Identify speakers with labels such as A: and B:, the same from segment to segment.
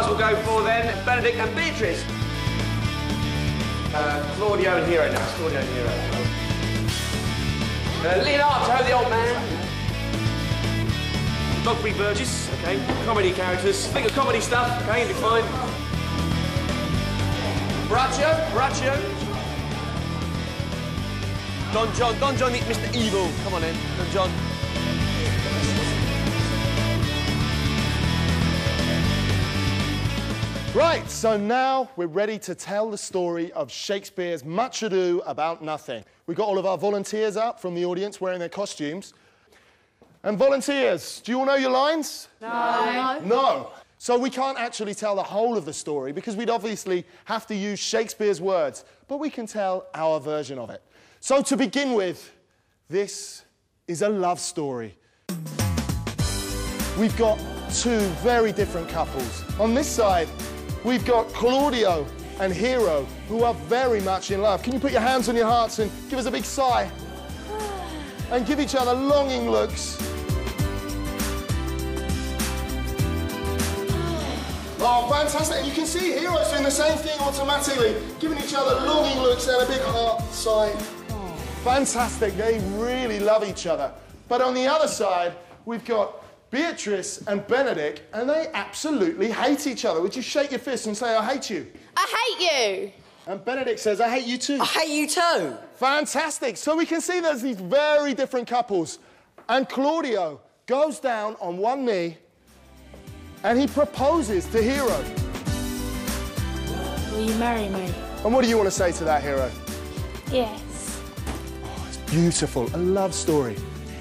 A: stars will go for then Benedict and Beatrice. Claudio and Hero now. Claudio and Hero. Leonardo, the old man. Dogberry Burgess, okay. Comedy characters. Think of comedy stuff, okay, you'll be fine. Braccio. Don John, Mr. Evil. Come on then, Don John.
B: Right, so now we're ready to tell the story of Shakespeare's Much Ado About Nothing. We've got all of our volunteers up from the audience wearing their costumes. And volunteers, do you all know your lines?
C: No.
B: No. So we can't actually tell the whole of the story because we'd obviously have to use Shakespeare's words, but we can tell our version of it. So to begin with, this is a love story. We've got two very different couples. On this side, we've got Claudio and Hero, who are very much in love. Can you put your hands on your hearts and give us a big sigh? And give each other longing looks. Oh, fantastic. And you can see Hero's doing the same thing automatically, giving each other longing looks and a big heart sigh. Oh, fantastic. They really love each other. But on the other side, we've got Beatrice and Benedict, and they absolutely hate each other. Would you shake your fist and say, I hate you?
C: I hate you.
B: And Benedict says, I hate you too.
D: I hate you too.
B: Fantastic. So we can see there's these very different couples. And Claudio goes down on one knee and he proposes to Hero.
E: Will you marry me?
B: And what do you want to say to that, Hero?
E: Yes.
B: Oh, it's beautiful. A love story.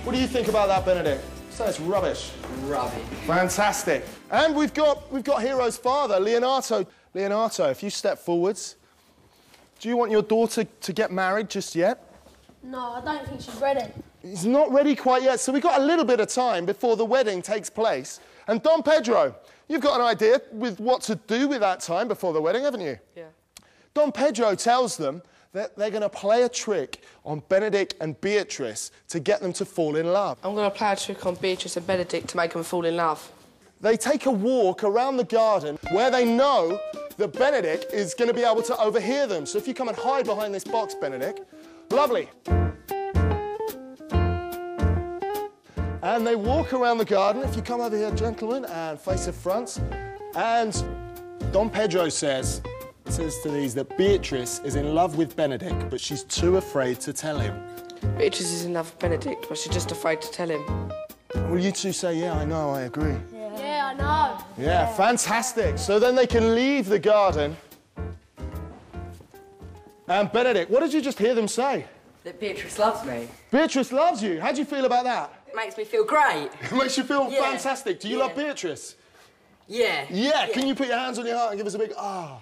B: What do you think about that, Benedict? So it's rubbish.
D: Rubbish.
B: Fantastic. And we've got Hero's father, Leonardo. Leonardo, if you step forwards, do you want your daughter to get married just yet?
E: No, I don't think she's ready.
B: He's not ready quite yet, so we've got a little bit of time before the wedding takes place. And Don Pedro, you've got an idea with what to do with that time before the wedding, haven't you?
D: Yeah.
B: Don Pedro tells them that they're going to play a trick on Benedict and Beatrice to get them to fall in love.
F: I'm going to play a trick on Beatrice and Benedict to make them fall in love.
B: They take a walk around the garden where they know that Benedict is going to be able to overhear them. So if you come and hide behind this box, Benedict. Lovely. And they walk around the garden. If you come over here, gentlemen, and face the front. And Don Pedro says to these that Beatrice is in love with Benedict, but she's too afraid to tell him.
F: Beatrice is in love with Benedict, but she's just afraid to tell him.
B: Will you two say, yeah, I know, I agree?
E: Yeah, I know.
B: Yeah, fantastic. So then they can leave the garden. And Benedict, what did you just hear them say?
D: That Beatrice loves me.
B: Beatrice loves you. How do you feel about that?
D: It makes me feel great.
B: It makes you feel fantastic. Do you love Beatrice?
D: Yeah.
B: Yeah. Can you put your hands on your heart and give us a big ah?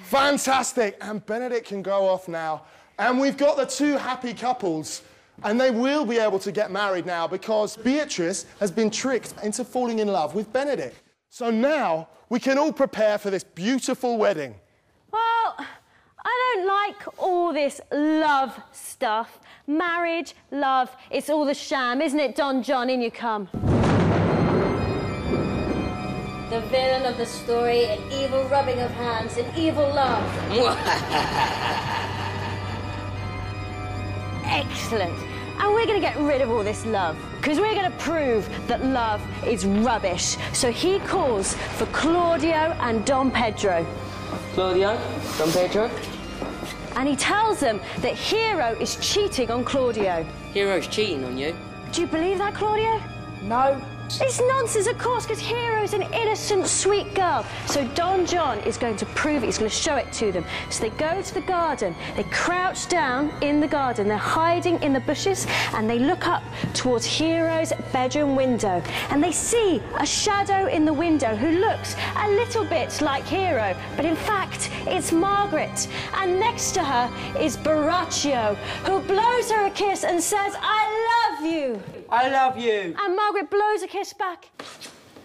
B: Fantastic. And Benedict can go off now. And we've got the two happy couples. And they will be able to get married now because Beatrice has been tricked into falling in love with Benedict. So now we can all prepare for this beautiful wedding.
G: Well, I don't like all this love stuff. Marriage, love, it's all the sham, isn't it, Don John? In you come.
E: The villain of the story, an evil rubbing of hands, an evil love.
G: Excellent. And we're going to get rid of all this love, because we're going to prove that love is rubbish. So he calls for Claudio and Don Pedro.
D: Claudio, Don Pedro.
G: And he tells them that Hero is cheating on Claudio.
D: Hero's cheating on you.
G: Do you believe that, Claudio?
F: No.
G: It's nonsense, of course, because Hero's an innocent, sweet girl. So Don John is going to prove it. He's going to show it to them. So they go to the garden. They crouch down in the garden. They're hiding in the bushes, and they look up towards Hero's bedroom window. And they see a shadow in the window who looks a little bit like Hero. But in fact, it's Margaret. And next to her is Braccio, who blows her a kiss and says, I love you.
D: I love you.
G: And Margaret blows a kiss back.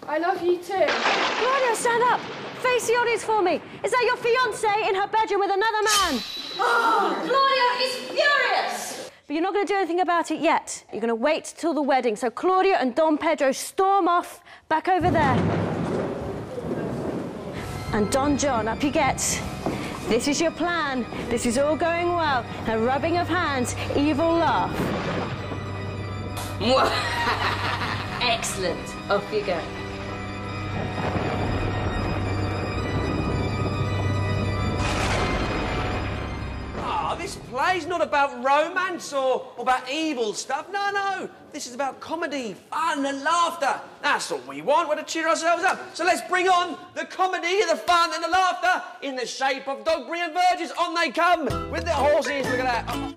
C: I love you too.
G: Claudia, stand up. Face the audience for me. Is that your fiancé in her bedroom with another man?
E: Oh, Claudia is furious.
G: But you're not going to do anything about it yet. You're going to wait till the wedding. So Claudia and Don Pedro storm off back over there. And Don John, up you get. This is your plan. This is all going well. A rubbing of hands, evil laugh.
D: Excellent. Off you go.
A: This play's not about romance or about evil stuff. No. This is about comedy, fun and laughter. That's what we want. We want to cheer ourselves up. So let's bring on the comedy, the fun and the laughter in the shape of Dogberry and Verges. On they come with their horses. Look at that.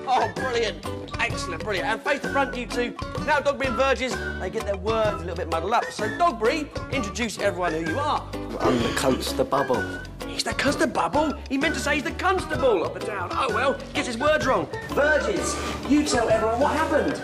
A: Oh, brilliant. Excellent, brilliant. And face the front, you two. Now, Dogberry and Verges, they get their words a little bit muddled up. So, Dogberry, introduce everyone who you are.
D: I'm the constable.
A: He's the constable? He meant to say he's the constable of the town. Oh, well, gets his words wrong. Verges, you tell everyone what happened.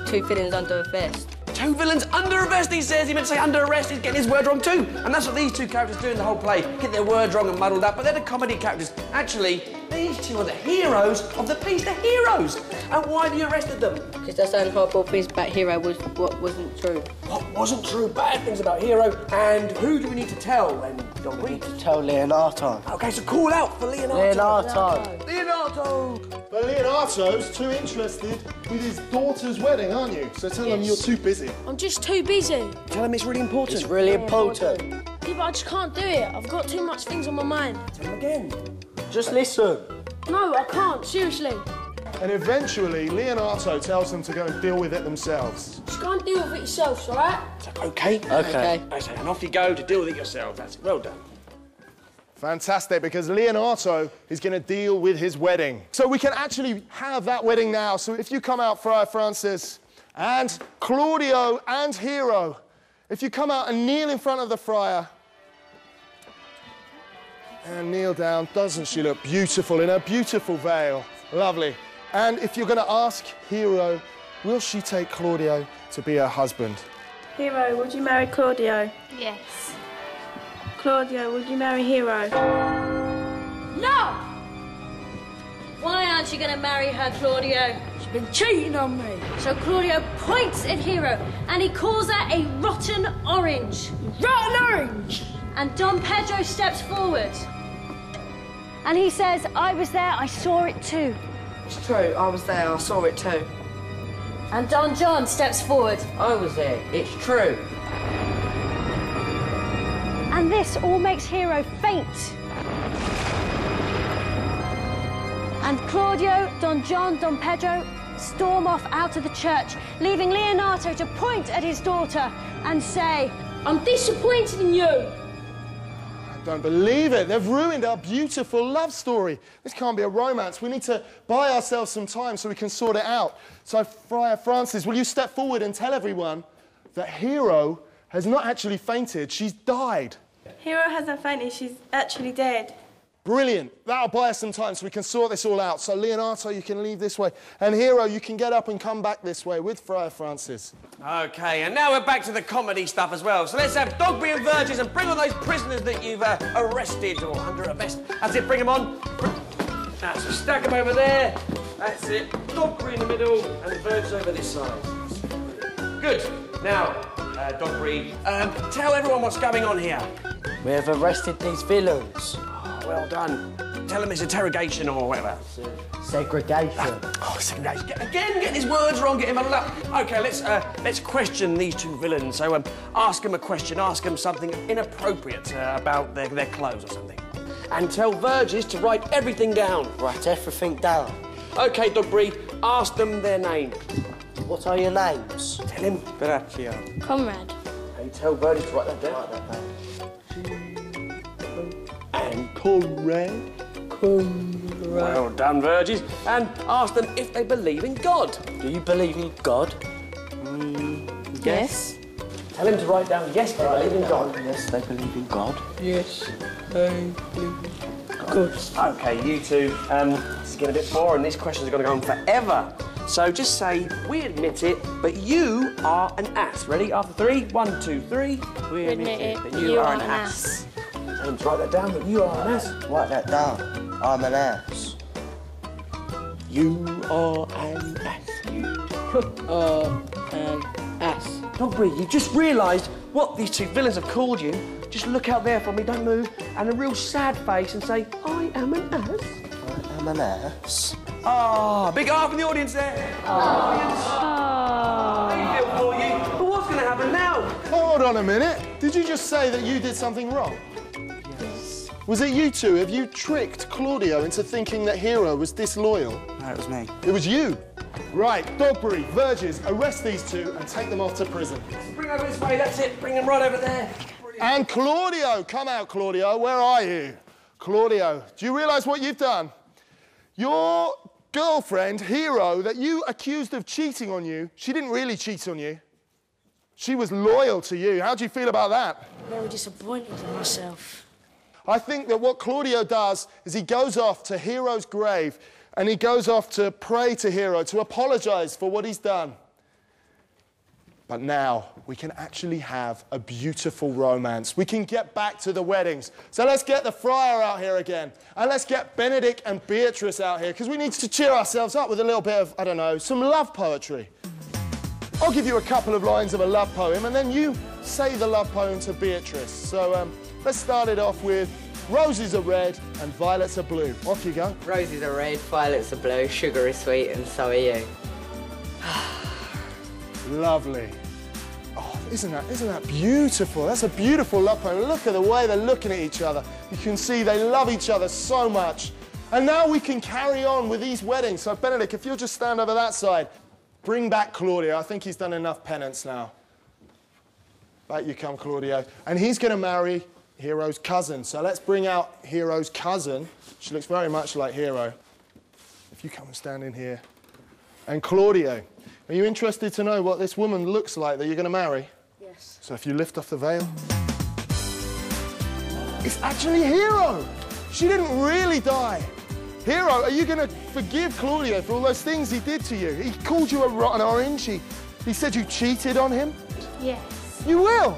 D: 2 villains under a vest.
A: 2 villains under arrest, he says. He meant to say under arrest. He's getting his word wrong too. And that's what these 2 characters do in the whole play. Get their words wrong and muddled up, but they're the comedy characters. Actually, these 2 are the heroes of the piece. The heroes. And why have you arrested them?
D: Because they're saying horrible things about Hero was what wasn't true.
A: What wasn't true? Bad things about Hero. And who do we need to tell then, Dogberry?
H: We need to tell Leonardo.
A: OK, so call out for Leonardo. Leonardo!
B: But Leonardo's too interested with his daughter's wedding, aren't you? So tell him you're too busy.
C: I'm just too busy.
A: Tell him it's really important.
H: It's really important.
C: Yeah, but I just can't do it. I've got too much things on my mind.
A: Tell him again.
H: Just listen.
C: No, I can't. Seriously.
B: And eventually, Leonardo tells them to go and deal with it themselves.
C: Just go and deal with it yourselves, all right?
A: OK.
H: Okay.
A: I say, and off you go to deal with it yourself. That's it. Well done.
B: Fantastic, because Leonardo is going to deal with his wedding. So we can actually have that wedding now. So if you come out, Friar Francis, and Claudio and Hero, if you come out and kneel in front of the friar, and kneel down, doesn't she look beautiful in her beautiful veil? Lovely. And if you're going to ask Hero, will she take Claudio to be her husband?
I: Hero, would you marry Claudio?
C: Yes.
I: Claudio, would you marry Hero?
C: No!
G: Why aren't you going to marry her, Claudio?
C: She's been cheating on me.
G: So Claudio points at Hero and he calls her a rotten orange.
C: Rotten orange!
G: And Don Pedro steps forward. And he says, I was there, I saw it too.
F: It's true, I was there, I saw it too.
G: And Don John steps forward.
D: I was there. It's true.
G: And this all makes Hero faint. And Claudio, Don John, Don Pedro storm off out of the church, leaving Leonardo to point at his daughter and say,
C: I'm disappointed in you.
B: I don't believe it. They've ruined our beautiful love story. This can't be a romance. We need to buy ourselves some time so we can sort it out. So, Friar Francis, will you step forward and tell everyone that Hero has not actually fainted, she's died.
I: Hero hasn't fainted, she's actually dead.
B: Brilliant. That'll buy us some time so we can sort this all out. So, Leonardo, you can leave this way. And Hero, you can get up and come back this way with Friar Francis.
A: OK, and now we're back to the comedy stuff as well. So let's have Dogberry and Verges and bring on those prisoners that you've arrested or under arrest. That's it, bring them on. That's it, stack them over there. That's it. Dogberry in the middle and Verges over this side. Good. Now, Dogberry, tell everyone what's going on here.
H: We have arrested these villains.
A: Well done. Tell them it's interrogation or whatever.
H: Segregation.
A: Oh, segregation. Again, getting his words wrong, getting muddled up. OK, let's question these 2 villains. So ask them a question, ask them something inappropriate about their clothes or something. And tell Verges to write everything down.
H: Write everything down.
A: OK, Dogberry, ask them their name.
H: What are your names?
A: Tell him.
H: Braccio.
C: Conrad.
A: Hey, tell Verges to write that down.
H: Write that down.
A: And Conrad. Well done, Verges. And ask them if they believe in God.
H: Do you believe in God?
C: Yes.
A: Tell him to write down, yes, they believe in God.
H: Yes, they believe in God.
F: Yes, I believe in God.
A: OK, you two, this is getting a bit boring. These questions are going to go on forever. So just say, we admit it, but you are an ass. Ready? After 3, 1, 2, 3. We admit it, but you are an ass. Tell him to write that down, that you are an ass.
H: Write that down. I'm an ass.
A: You are an ass.
F: You are an ass.
A: Dogberry, you just realised what these two villains have called you. Just look out there for me, don't move, and a real sad face and say, I am an ass.
H: I am an ass.
A: Ah, big R from the audience there. Audience. I feel for you. But what's going to happen now?
B: Hold on a minute. Did you just say that you did something wrong?
H: Yes.
B: Was it you two? Have you tricked Claudio into thinking that Hero was disloyal?
H: No, it was me.
B: It was you. Right, Dogberry, Verges, arrest these two and take them off to prison.
A: Bring over this way, that's it. Bring them right over there. Brilliant.
B: And Claudio, come out, Claudio. Where are you? Claudio, do you realise what you've done? Your girlfriend, Hero, that you accused of cheating on you, she didn't really cheat on you. She was loyal to you. How do you feel about that?
C: Very disappointed in myself.
B: I think that what Claudio does is he goes off to Hero's grave and he goes off to pray to Hero, to apologise for what he's done. But now we can actually have a beautiful romance. We can get back to the weddings. So let's get the friar out here again. And let's get Benedict and Beatrice out here, because we need to cheer ourselves up with a little bit of, I don't know, some love poetry. I'll give you a couple of lines of a love poem, and then you say the love poem to Beatrice. So let's start it off with roses are red and violets are blue. Off you go.
J: Roses are red, violets are blue, sugar is sweet, and so are you.
B: Lovely. Oh, isn't that beautiful? That's a beautiful love poem. Look at the way they're looking at each other. You can see they love each other so much. And now we can carry on with these weddings. So, Benedict, if you'll just stand over that side, bring back Claudio. I think he's done enough penance now. Back you come, Claudio. And he's going to marry Hero's cousin. So let's bring out Hero's cousin. She looks very much like Hero. If you come and stand in here. And Claudio, are you interested to know what this woman looks like that you're going to marry?
C: Yes.
B: So if you lift off the veil. It's actually Hero. She didn't really die. Hero, are you going to forgive Claudio for all those things he did to you? He called you a rotten orange. He said you cheated on him.
I: Yes.
B: You will.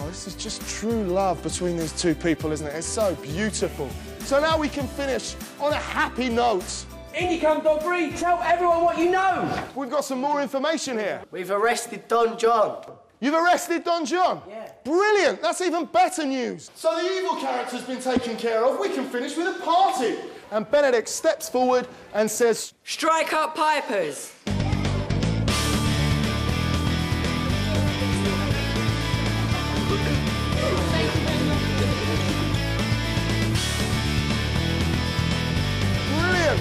B: Oh, this is just true love between these two people, isn't it? It's so beautiful. So now we can finish on a happy note.
A: In you come, Dogberry. Tell everyone what you know.
B: We've got some more information here.
H: We've arrested Don John.
B: You've arrested Don John?
H: Yeah.
B: Brilliant. That's even better news. So the evil character's been taken care of. We can finish with a party. And Benedict steps forward and says,
J: Strike up pipers.
B: brilliant.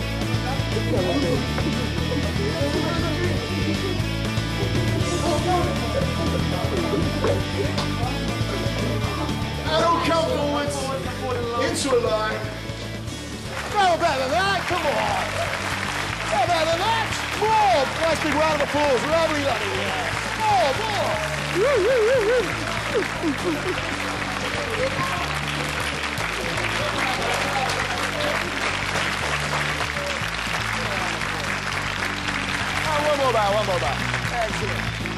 B: And all come forwards into a line. No better than that, come on. No better than that. More. Nice big round of applause. Lovely, lovely. Yeah. More. One more bow. Excellent.